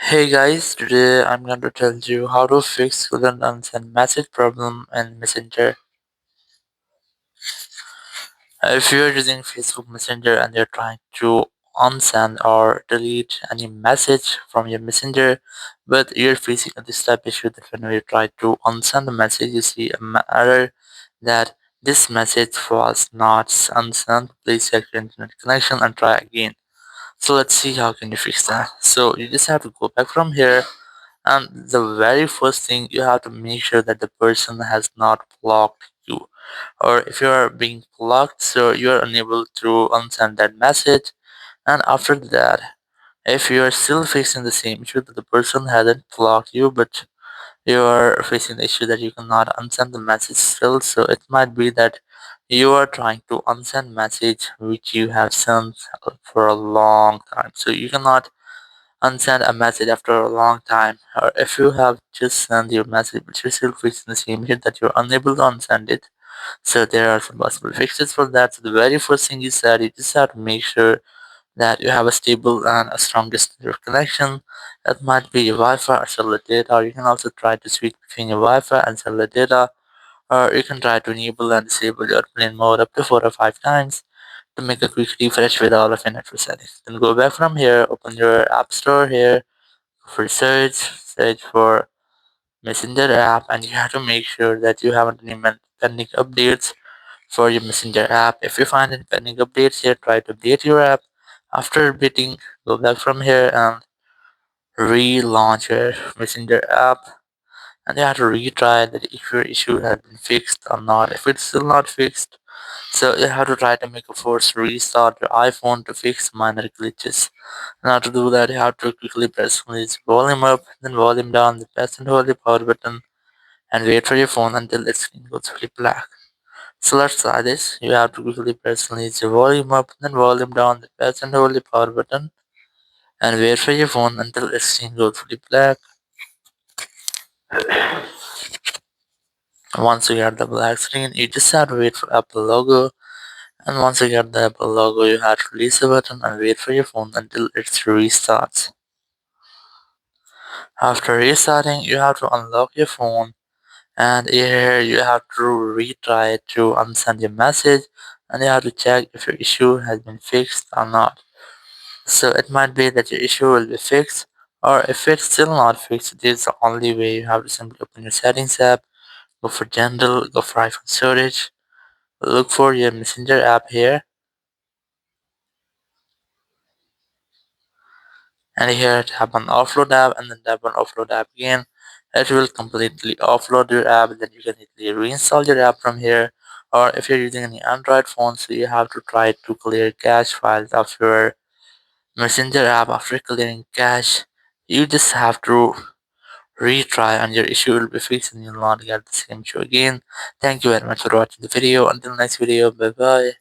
Hey guys, today I'm going to tell you how to fix couldn't unsend message problem in Messenger. If you're using Facebook Messenger and you're trying to unsend or delete any message from your Messenger, but you're facing this type issue that when you try to unsend the message, you see error that this message was not unsent. Please check your internet connection and try again. So let's see how can you fix that. So you just have to go back from here. And the very first thing you have to make sure that the person has not blocked you. Or if you are being blocked, so you are unable to unsend that message. And after that, if you are still facing the same issue that the person hasn't blocked you, but you are facing the issue that you cannot unsend the message still, so it might be that you are trying to unsend message which you have sent for a long time. So you cannot unsend a message after a long time, or if you have just sent your message but you're still facing the same issue that you're unable to unsend it. So there are some possible fixes for that. So the very first thing is that you just have to make sure that you have a stable and a strong internet connection. That might be your Wi-Fi or cellular data, or you can also try to switch between your Wi-Fi and cellular data, or you can try to enable and disable your airplane mode up to 4 or 5 times to make a quick refresh with all of your network settings. Then go back from here, open your app store here, for search for Messenger app, and you have to make sure that you haven't any pending updates for your Messenger app. If you find any pending updates here, try to update your app. After updating, go back from here and relaunch your Messenger app, and you have to retry that if your issue has been fixed or not. If it's still not fixed, so you have to try to make a force restart your iPhone to fix minor glitches. Now to do that, you have to quickly press release volume up, then volume down, then press and hold the power button and wait for your phone until its screen goes fully black. So let's try this. You have to quickly press release your volume up, then volume down, then press and hold the power button and wait for your phone until its screen goes fully black. Once you get the black screen, you just have to wait for Apple logo. And once you get the Apple logo, you have to release the button and wait for your phone until it restarts. After restarting, you have to unlock your phone, and here you have to retry to unsend your message, and you have to check if your issue has been fixed or not. So it might be that your issue will be fixed, or if it's still not fixed, this is the only way. You have to simply open your settings app, go for general, go for iPhone storage, look for your Messenger app here, and here tap on offload app and then tap on offload app again. It will completely offload your app, then you can easily reinstall your app from here. Or if you're using any Android phone, so you have to try to clear cache files of your Messenger app. After clearing cache, you just have to retry and your issue will be fixed and you'll not get the same issue again. Thank you very much for watching the video. Until next video, bye bye.